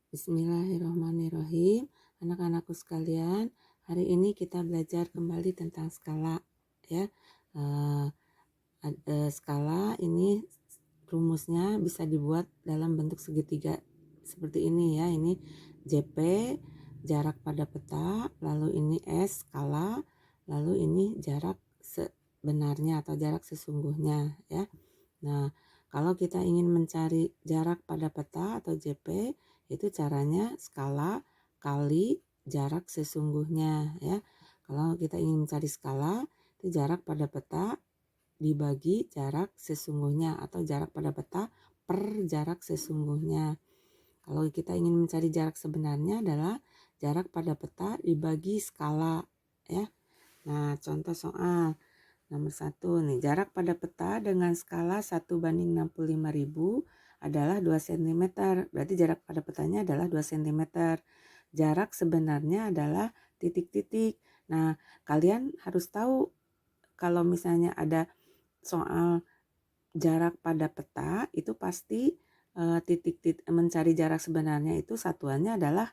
Bismillahirrahmanirrahim. Anak-anakku sekalian, hari ini kita belajar kembali tentang skala ya. Skala ini rumusnya bisa dibuat dalam bentuk segitiga seperti ini ya. Ini JP, jarak pada peta, lalu ini S skala, lalu ini jarak sebenarnya atau jarak sesungguhnya ya. Nah, kalau kita ingin mencari jarak pada peta atau JP, itu caranya skala kali jarak sesungguhnya ya. Kalau kita ingin mencari skala, itu jarak pada peta dibagi jarak sesungguhnya atau jarak pada peta per jarak sesungguhnya. Kalau kita ingin mencari jarak sebenarnya adalah jarak pada peta dibagi skala ya. Nah, contoh soal nomor 1 nih, jarak pada peta dengan skala 1:65.000 adalah 2 cm. Berarti jarak pada petanya adalah 2 cm. Jarak sebenarnya adalah titik-titik. Nah, kalian harus tahu kalau misalnya ada soal jarak pada peta itu pasti titik-titik mencari jarak sebenarnya itu satuannya adalah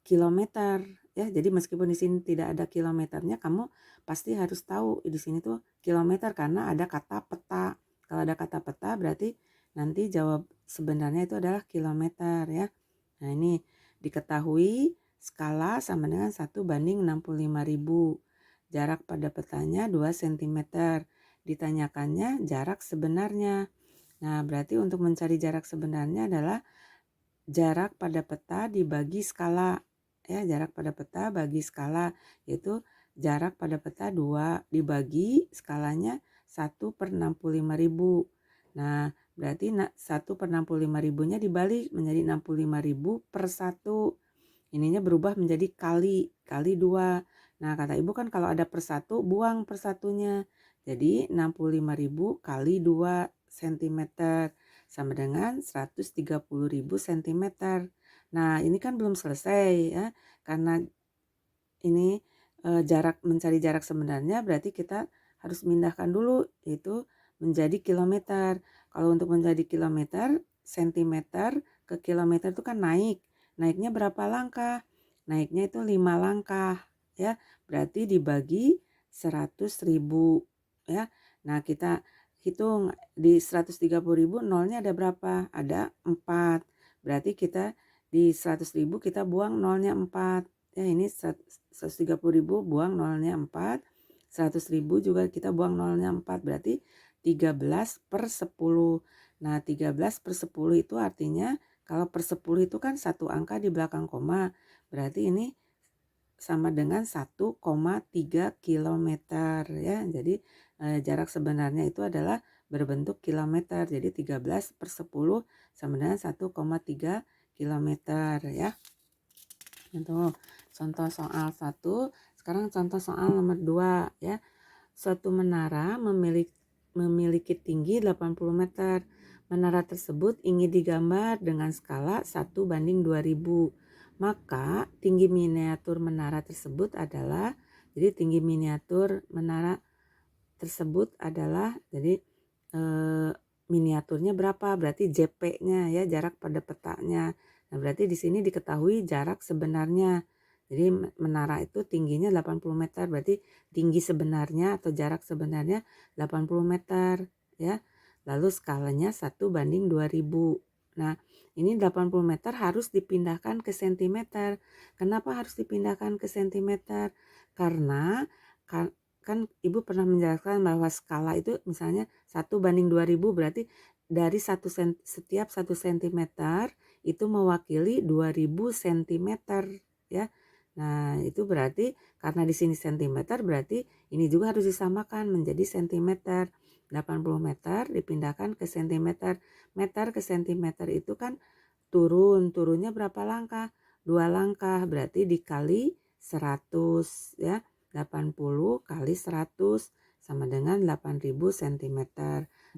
kilometer ya. Jadi meskipun di sini tidak ada kilometernya, kamu pasti harus tahu di sini tuh kilometer karena ada kata peta. Kalau ada kata peta berarti nanti jawab sebenarnya itu adalah kilometer ya. Nah, ini diketahui skala sama dengan 1:65.000. Jarak pada petanya 2 cm. Ditanyakannya jarak sebenarnya. Nah, berarti untuk mencari jarak sebenarnya adalah jarak pada peta dibagi skala ya. Jarak pada peta bagi skala, yaitu jarak pada peta 2 dibagi skalanya 1/65.000. Nah, berarti 1/65.000-nya dibalik menjadi 65.000 per 1. Ininya berubah menjadi kali 2. Nah, kata ibu kan kalau ada per 1 buang per satunya. Jadi 65.000 kali 2 cm sama dengan 130.000 cm. Nah, ini kan belum selesai ya. Karena ini mencari jarak sebenarnya berarti kita harus memindahkan dulu itu menjadi kilometer. Kalau untuk menjadi kilometer, sentimeter ke kilometer itu kan naik. Naiknya berapa langkah? Naiknya itu 5 langkah ya. Berarti dibagi 100.000 ya. Nah, kita hitung di 130.000 nolnya ada berapa? Ada 4. Berarti kita di 100.000 kita buang nolnya 4. Ya, ini 130.000 buang nolnya 4. 100.000 juga kita buang nolnya 4. Berarti 13/10. Nah, 13/10 itu artinya kalau per 10 itu kan satu angka di belakang koma. Berarti ini sama dengan 1,3 km ya. Jadi jarak sebenarnya itu adalah berbentuk kilometer. Jadi 13/10 sama dengan 1,3 km ya. Contoh soal 1. Sekarang contoh soal nomor 2 ya. Suatu menara memiliki tinggi 80 meter. Menara tersebut ingin digambar dengan skala 1:2000. Maka tinggi miniatur menara tersebut adalah, jadi tinggi miniatur menara tersebut adalah, jadi miniaturnya berapa? Berarti JP-nya ya, jarak pada petanya. Nah, berarti di sini diketahui jarak sebenarnya. Jadi menara itu tingginya 80 meter, berarti tinggi sebenarnya atau jarak sebenarnya 80 meter ya. Lalu skalanya 1:2000. Nah, ini 80 meter harus dipindahkan ke sentimeter. Kenapa harus dipindahkan ke sentimeter? Karena kan ibu pernah menjelaskan bahwa skala itu misalnya 1:2000, berarti dari setiap 1 cm itu mewakili 2000 cm ya. Nah, itu berarti karena di sini cm berarti ini juga harus disamakan menjadi cm. 80 meter dipindahkan ke cm. Meter ke cm itu kan turunnya berapa langkah? 2 langkah, berarti dikali 100 ya. 80 kali 100 sama dengan 8.000 cm.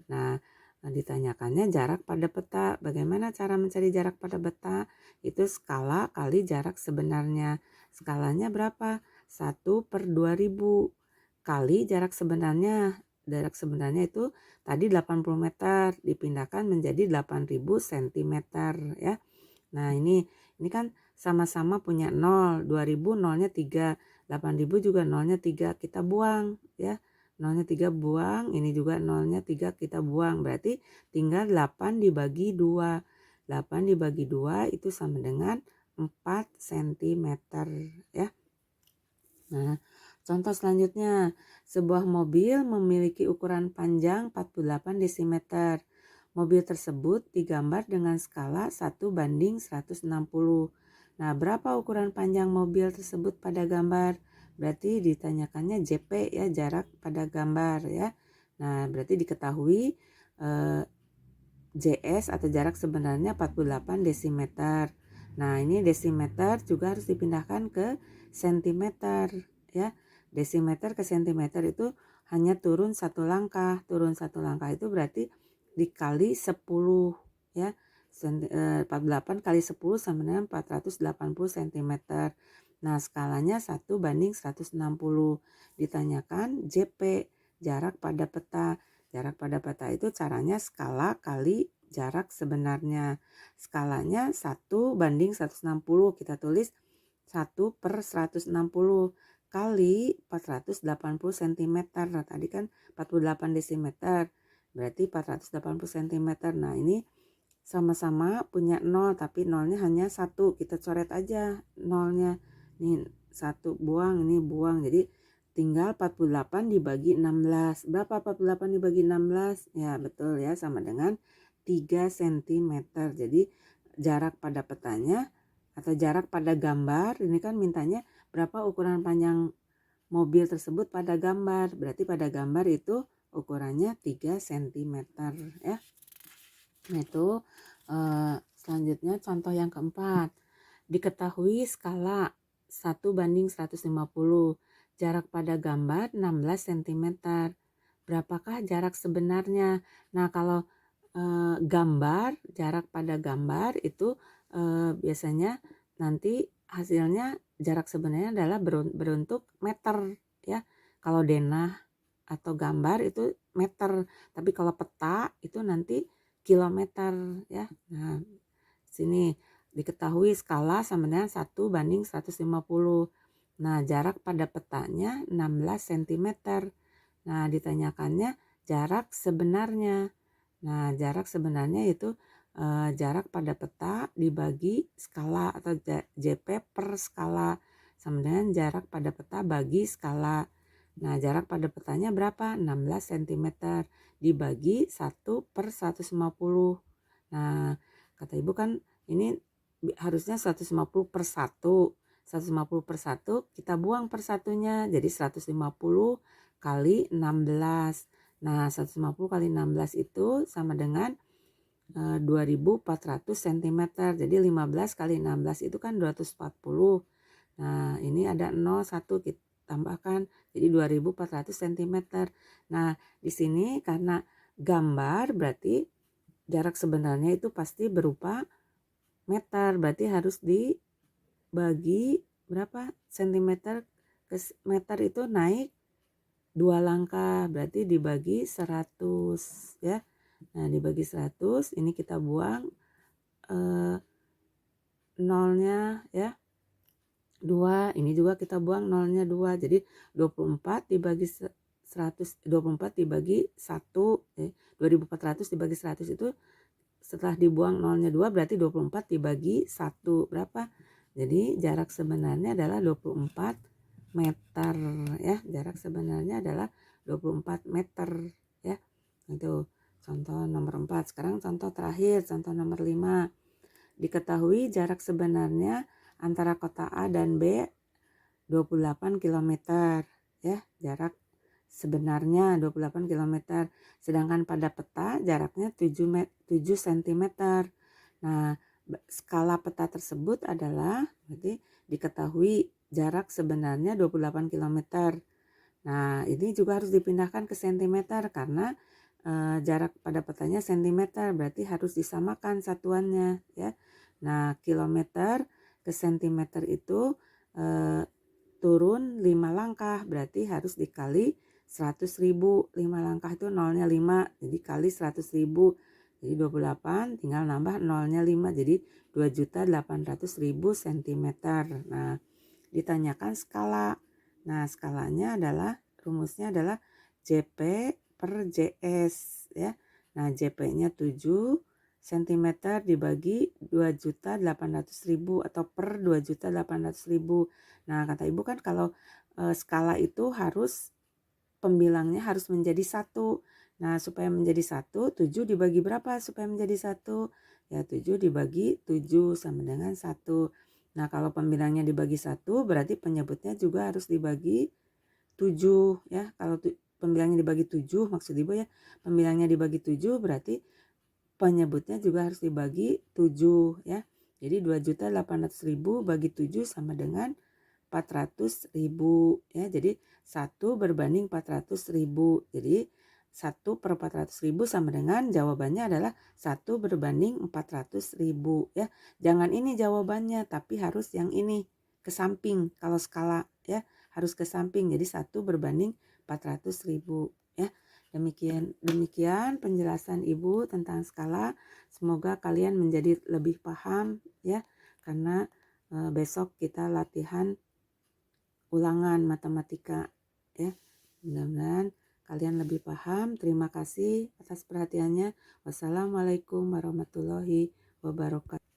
Nah, ditanyakannya jarak pada peta. Bagaimana cara mencari jarak pada peta? Itu skala kali jarak sebenarnya. Skalanya berapa? 1/2000 kali jarak sebenarnya. Jarak sebenarnya itu tadi 80 meter dipindahkan menjadi 8.000 cm ya. Nah, ini Ini kan sama-sama punya 0, 2000 nolnya 3, 8000 juga nolnya 3, kita buang ya. Nolnya 3 buang, ini juga nolnya 3 kita buang. Berarti tinggal 8 dibagi 2. 8 dibagi 2 itu sama dengan 4 cm ya. Nah, contoh selanjutnya, sebuah mobil memiliki ukuran panjang 48 desimeter. Mobil tersebut digambar dengan skala 1:160. Nah, berapa ukuran panjang mobil tersebut pada gambar? Berarti ditanyakannya JP ya, jarak pada gambar ya. Nah, berarti diketahui JS atau jarak sebenarnya 48 desimeter. Nah, ini desimeter juga harus dipindahkan ke sentimeter ya. Desimeter ke sentimeter itu hanya turun satu langkah. Turun satu langkah itu berarti dikali 10 ya. 48 kali 10 sama dengan 480 cm. Nah, skalanya 1:160. Ditanyakan JP, jarak pada peta. Jarak pada peta itu caranya skala kali jarak sebenarnya. Skalanya 1:160. Kita tulis 1/160 kali 480 cm. Nah, tadi kan 48 desimeter. Berarti 480 cm. Nah, ini sama-sama punya 0, tapi nolnya hanya 1. Kita coret aja nolnya. Nih 1 buang, ini buang. Jadi tinggal 48 dibagi 16. Berapa 48 dibagi 16? Ya betul ya, sama dengan 3 cm. Jadi jarak pada petanya atau jarak pada gambar, ini kan mintanya berapa ukuran panjang mobil tersebut pada gambar. Berarti pada gambar itu ukurannya 3 cm ya. Nah itu selanjutnya contoh yang keempat. Diketahui skala 1:150. Jarak pada gambar 16 cm. Berapakah jarak sebenarnya? Nah, kalau gambar, jarak pada gambar itu biasanya nanti hasilnya jarak sebenarnya adalah berbentuk meter ya. Kalau denah atau gambar itu meter, tapi kalau peta itu nanti kilometer ya. Nah, sini diketahui skala sama dengan 1:150. Nah, jarak pada petanya 16 cm. Nah, ditanyakannya jarak sebenarnya. Nah, jarak sebenarnya itu jarak pada peta dibagi skala atau JP per skala sama dengan jarak pada peta bagi skala. Nah, jarak pada petanya berapa? 16 cm dibagi 1/150. Nah, kata ibu kan ini harusnya 150 per 1. 150 per 1 kita buang per satunya. Jadi 150 kali 16. Nah, 150 kali 16 itu sama dengan 2400 cm. Jadi 15 kali 16 itu kan 240. Nah, ini ada 0, 1 kita tambahkan jadi 2400 cm. Nah, di sini karena gambar berarti jarak sebenarnya itu pasti berupa meter. Berarti harus dibagi berapa sentimeter ke meter itu naik 2 langkah. Berarti dibagi 100 ya. Nah, dibagi 100 ini kita buang nolnya ya. 2, ini juga kita buang nolnya 2. Jadi 24 dibagi 100, 24 dibagi 1, 2400 dibagi 100 itu setelah dibuang nolnya 2 berarti 24 dibagi 1 berapa? Jadi jarak sebenarnya adalah 24 meter ya. Jarak sebenarnya adalah 24 meter ya. Itu contoh nomor 4. Sekarang contoh terakhir, contoh nomor 5. Diketahui jarak sebenarnya antara kota A dan B 28 km ya, jarak sebenarnya 28 km. Sedangkan pada peta jaraknya 7 cm. Nah, skala peta tersebut adalah berarti diketahui jarak sebenarnya 28 km. Nah, ini juga harus dipindahkan ke cm karena jarak pada petanya cm, berarti harus disamakan satuannya ya. Nah, kilometer ke cm itu turun 5 langkah, berarti harus dikali 100.000. 5 langkah itu nolnya 5, jadi kali 100.000. Jadi 28 tinggal nambah nolnya 5, jadi 2.800.000 cm. Nah, ditanyakan skala. Nah, skalanya adalah, rumusnya adalah JP per JS ya. Nah, JP-nya 7 cm dibagi 2.800.000 atau per 2.800.000. Nah, kata Ibu kan kalau skala itu harus pembilangnya harus menjadi 1. Nah, supaya menjadi 1, 7 dibagi berapa supaya menjadi 1? Ya, 7 dibagi 7 sama dengan 1. Nah, kalau pembilangnya dibagi 1, berarti penyebutnya juga harus dibagi 7 ya. Kalau pembilangnya dibagi 7, maksud Ibu ya, pembilangnya dibagi 7 berarti penyebutnya juga harus dibagi 7 ya. Jadi 2.800.000 bagi 7 sama dengan 400.000 ya. Jadi 1 berbanding 400.000. Jadi 1 per 400.000 sama dengan, jawabannya adalah 1 berbanding 400.000 ya. Jangan ini jawabannya, tapi harus yang ini ke samping. Kalau skala ya harus ke samping. Jadi 1 berbanding 400.000 ya. Demikian penjelasan Ibu tentang skala. Semoga kalian menjadi lebih paham ya, karena besok kita latihan ulangan matematika ya. Mudah-mudahan kalian lebih paham. Terima kasih atas perhatiannya. Wassalamualaikum warahmatullahi wabarakatuh.